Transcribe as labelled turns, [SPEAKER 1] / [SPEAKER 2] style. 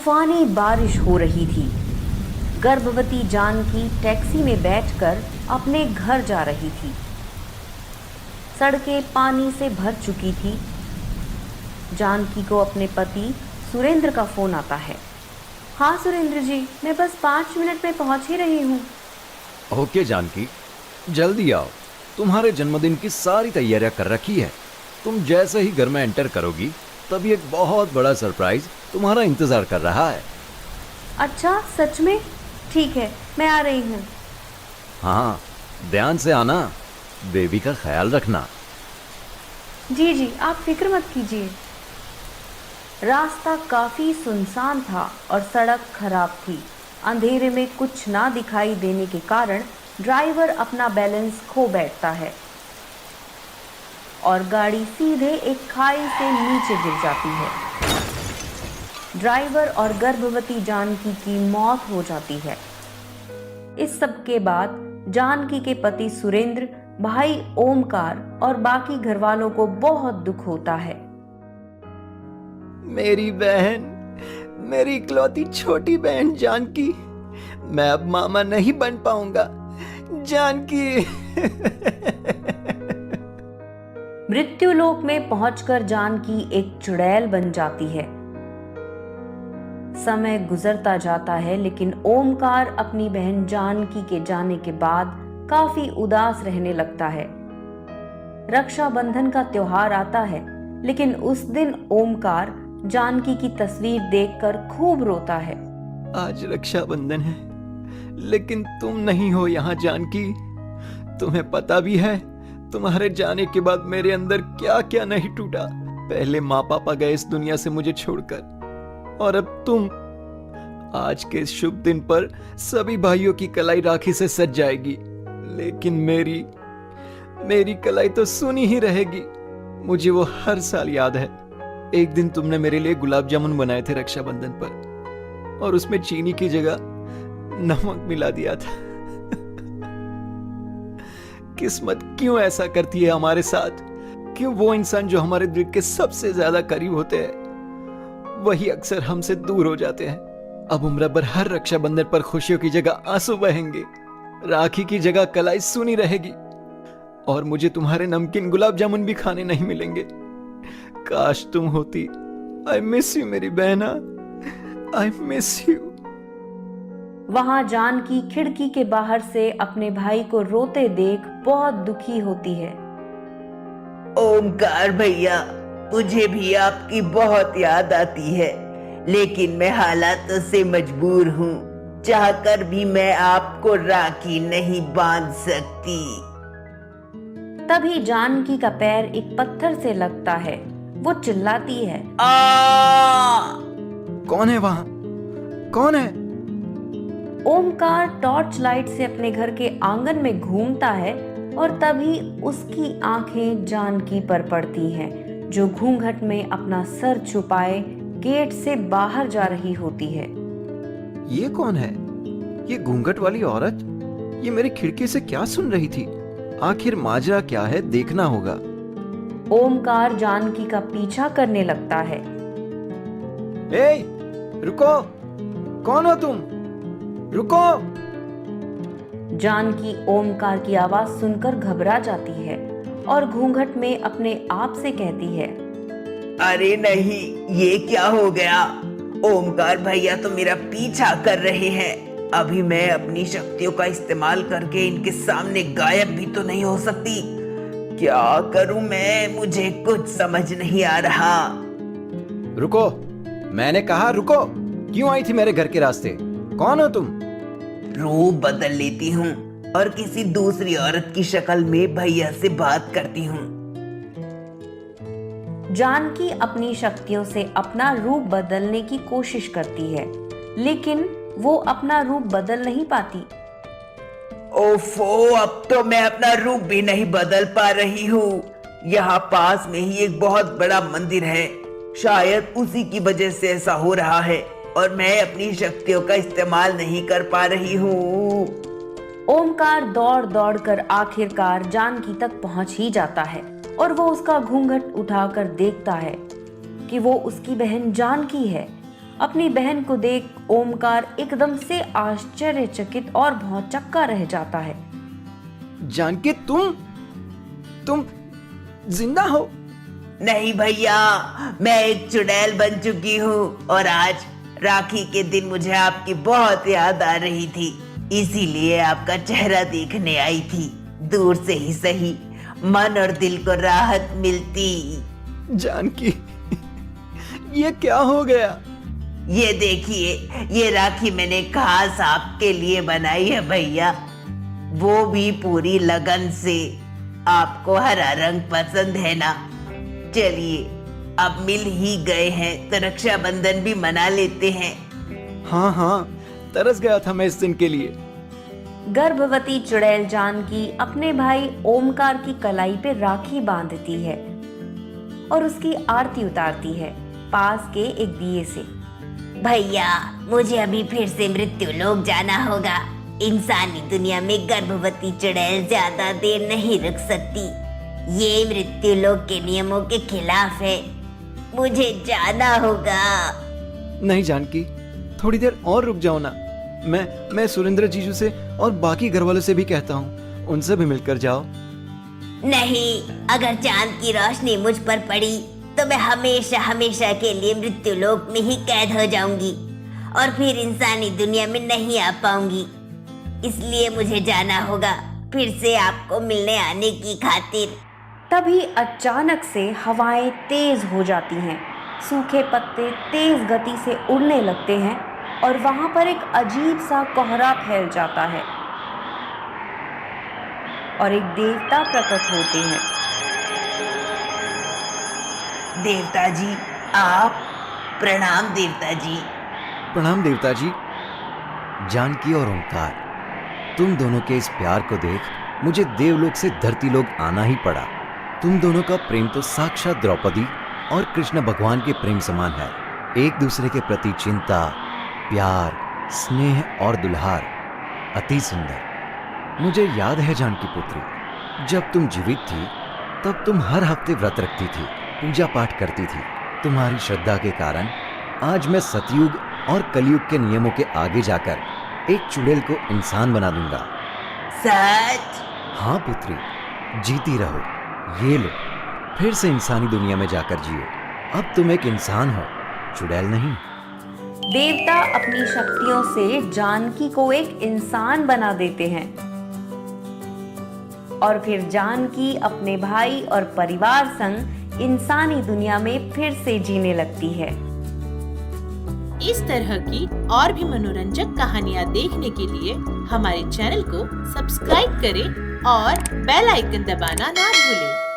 [SPEAKER 1] तूफानी बारिश हो रही थी। गर्भवती जानकी टैक्सी में बैठकर अपने घर जा रही थी। सड़कें पानी से भर चुकी थी। जानकी को अपने पति सुरेंद्र का फोन आता है। हाँ सुरेंद्र जी, मैं बस 5 मिनट में पहुंच ही रही हूँ।
[SPEAKER 2] ओके जानकी, जल्दी आओ। तुम्हारे जन्मदिन की सारी तैयारियां कर रखी है। तुम जैसे ही घर में एंटर करोगी तभी एक बहुत बड़ा सरप्राइज तुम्हारा इंतजार कर रहा है।
[SPEAKER 1] अच्छा, सच में? ठीक है, मैं आ रही हूँ।
[SPEAKER 2] हाँ, ध्यान से आना, बेबी का ख्याल रखना।
[SPEAKER 1] जी जी, आप फिक्र मत कीजिए। रास्ता काफी सुनसान था और सड़क खराब थी। अंधेरे में कुछ ना दिखाई देने के कारण ड्राइवर अपना बैलेंस खो बैठता है और गाड़ी सीधे एक खाई से नीचे गिर जाती है। ड्राइवर और गर्भवती जानकी की मौत हो जाती है। इस सब के बाद जानकी के पति सुरेंद्र, भाई ओमकार और बाकी घर वालों को बहुत दुख होता है।
[SPEAKER 2] मेरी बहन, मेरी इकलौती छोटी बहन जानकी, मैं अब मामा नहीं बन पाऊंगा। जानकी।
[SPEAKER 1] मृत्युलोक में पहुंचकर जानकी एक चुड़ैल बन जाती है। समय गुजरता जाता है, लेकिन ओमकार अपनी बहन जानकी के जाने के बाद काफी उदास रहने लगता है। रक्षाबंधन का त्योहार आता है, लेकिन उस दिन ओमकार जानकी की तस्वीर देखकर खूब रोता है।
[SPEAKER 2] आज रक्षाबंधन है, लेकिन तुम नहीं हो यहाँ जानकी। तुम्हें पता भी है तुम्हारे जाने के बाद मेरे अंदर क्या क्या नहीं टूटा। पहले माँ पापा गए इस दुनिया से मुझे छोड़कर, और अब तुम। आज के इस शुभ दिन पर सभी भाइयों की कलाई राखी से सज जाएगी, लेकिन मेरी कलाई तो सुनी ही रहेगी। मुझे वो हर साल याद है। एक दिन तुमने मेरे लिए गुलाब जामुन बनाए थे रक्षाबंधन पर, और उसमें चीनी की जगह नमक मिला दिया था। किस्मत क्यों ऐसा करती है हमारे साथ? क्यों वो इंसान जो हमारे दिल के सबसे ज्यादा करीब होते हैं, वही अक्सर हमसे दूर हो जाते हैं। अब उम्र भर हर रक्षाबंधन पर खुशियों की जगह आंसू बहेंगे, राखी की जगह कलाई सूनी रहेगी, और मुझे तुम्हारे नमकीन गुलाब जामुन भी खाने नहीं मिलेंगे। काश तुम होती। आई मिस यू मेरी बहना, आई मिस यू।
[SPEAKER 1] वहां जानकी खिड़की के बाहर से अपने भाई को रोते देख बहुत दुखी होती है।
[SPEAKER 3] ओमकार भैया, मुझे भी आपकी बहुत याद आती है, लेकिन मैं हालातों से मजबूर हूँ। चाहकर भी मैं आपको राखी नहीं बांध सकती।
[SPEAKER 1] तभी जानकी का पैर एक पत्थर से लगता है। वो चिल्लाती है,
[SPEAKER 2] कौन है वहां? कौन है?
[SPEAKER 1] ओमकार टॉर्च लाइट से अपने घर के आंगन में घूमता है और तभी उसकी आंखें जानकी पर पड़ती हैं, जो घूंघट में अपना सर छुपाए गेट से बाहर जा रही होती है।
[SPEAKER 2] ये कौन है? ये घूंघट वाली औरत? ये मेरी खिड़की से क्या सुन रही थी? आखिर माजरा क्या है, देखना होगा।
[SPEAKER 1] ओमकार जानकी का पीछा करने लगता है।
[SPEAKER 2] ए, रुको! कौन हो तुम? रुको!
[SPEAKER 1] जानकी ओमकार की आवाज सुनकर घबरा जाती है और घूंघट में अपने आप से कहती है,
[SPEAKER 3] अरे नहीं, ये क्या हो गया? ओमकार भैया तो मेरा पीछा कर रहे हैं। अभी मैं अपनी शक्तियों का इस्तेमाल करके इनके सामने गायब भी तो नहीं हो सकती। क्या करूं मैं? मुझे कुछ समझ नहीं आ रहा।
[SPEAKER 2] रुको! मैंने कहा रुको! क्यों आई थी मेरे घर के रास्ते? कौन हो तुम?
[SPEAKER 3] रूप बदल लेती हूँ और किसी दूसरी औरत की शक्ल में भैया से बात करती हूँ।
[SPEAKER 1] जानकी अपनी शक्तियों से अपना रूप बदलने की कोशिश करती है, लेकिन वो अपना रूप बदल नहीं पाती।
[SPEAKER 3] ओफो, अब तो मैं अपना रूप भी नहीं बदल पा रही हूँ। यहाँ पास में ही एक बहुत बड़ा मंदिर है, शायद उसी की वजह से ऐसा हो रहा है और मैं अपनी शक्तियों का इस्तेमाल नहीं कर पा रही हूँ।
[SPEAKER 1] ओमकार दौड़ दौड़ कर आखिरकार जानकी तक पहुंच ही जाता है और वो उसका घूंघट उठाकर देखता है कि वो उसकी बहन जानकी है। अपनी बहन को देख ओमकार एकदम से आश्चर्यचकित और भौंचक्का रह जाता है।
[SPEAKER 2] जानकी, तुम जिंदा हो?
[SPEAKER 3] नहीं भैया, मैं एक चुड़ैल बन चुकी हूँ और आज राखी के दिन मुझे आपकी बहुत याद आ रही थी, इसीलिए आपका चेहरा देखने आई थी। दूर से ही सही, मन और दिल को राहत मिलती।
[SPEAKER 2] जानकी, ये क्या हो गया?
[SPEAKER 3] ये देखिए, ये राखी मैंने खास आपके लिए बनाई है भैया, वो भी पूरी लगन से। आपको हरा रंग पसंद है ना? चलिए, अब मिल ही गए हैं तो रक्षाबंधन भी मना लेते हैं।
[SPEAKER 2] हाँ, तरस गया था मैं इस दिन के लिए।
[SPEAKER 1] गर्भवती चुड़ैल जानकी अपने भाई ओमकार की कलाई पे राखी बांधती है और उसकी आरती उतारती है पास के एक दिए से।
[SPEAKER 4] भैया, मुझे अभी फिर से मृत्यु लोक जाना होगा। इंसानी दुनिया में गर्भवती चुड़ैल ज्यादा देर नहीं रुक सकती। ये मृत्यु लोक के नियमों के खिलाफ है। मुझे जाना होगा।
[SPEAKER 2] नहीं जानकी, थोड़ी देर और रुक जाओ ना। मैं सुरेंद्र जीजू से और बाकी घर वालों से भी कहता हूँ, उनसे भी मिलकर जाओ।
[SPEAKER 4] नहीं, अगर चांद की रोशनी मुझ पर पड़ी तो मैं हमेशा हमेशा के लिए मृत्यु लोक में ही कैद हो जाऊंगी और फिर इंसानी दुनिया में नहीं आ पाऊंगी। इसलिए मुझे जाना होगा, फिर से आपको मिलने आने की खातिर।
[SPEAKER 1] तभी अचानक से हवाएं तेज हो जाती हैं, सूखे पत्ते तेज गति से उड़ने लगते हैं और वहां पर एक अजीब सा कोहरा फैल जाता है और एक देवता प्रकट होते हैं।
[SPEAKER 3] देवता जी, आप? प्रणाम देवता जी।
[SPEAKER 2] प्रणाम देवता जी। जानकी और ओंकार, तुम दोनों के इस प्यार को देख मुझे देवलोक से धरती लोक आना ही पड़ा। तुम दोनों का प्रेम तो साक्षात द्रौपदी और कृष्ण भगवान के प्रेम समान है। एक दूसरे के प्रति चिंता, प्यार, स्नेह और दुल्हार, अति सुंदर। मुझे याद है जानकी पुत्री, जब तुम जीवित थी तब तुम हर हफ्ते व्रत रखती थी, पूजा पाठ करती थी। तुम्हारी श्रद्धा के कारण आज मैं सतयुग और कलयुग के नियमों के आगे जाकर एक चुड़ैल को इंसान बना दूंगा।
[SPEAKER 3] सच?
[SPEAKER 2] हाँ पुत्री, जीती रहो। ये लो, फिर से इंसानी दुनिया में जाकर जियो। अब तुम एक इंसान हो, चुड़ैल नहीं।
[SPEAKER 1] देवता अपनी शक्तियों से जानकी को एक इंसान बना देते हैं और फिर जानकी अपने भाई और परिवार संग इंसानी दुनिया में फिर से जीने लगती है।
[SPEAKER 5] इस तरह की और भी मनोरंजक कहानियाँ देखने के लिए हमारे चैनल को सब्सक्राइब करें और बेल आइकन दबाना ना भूलें।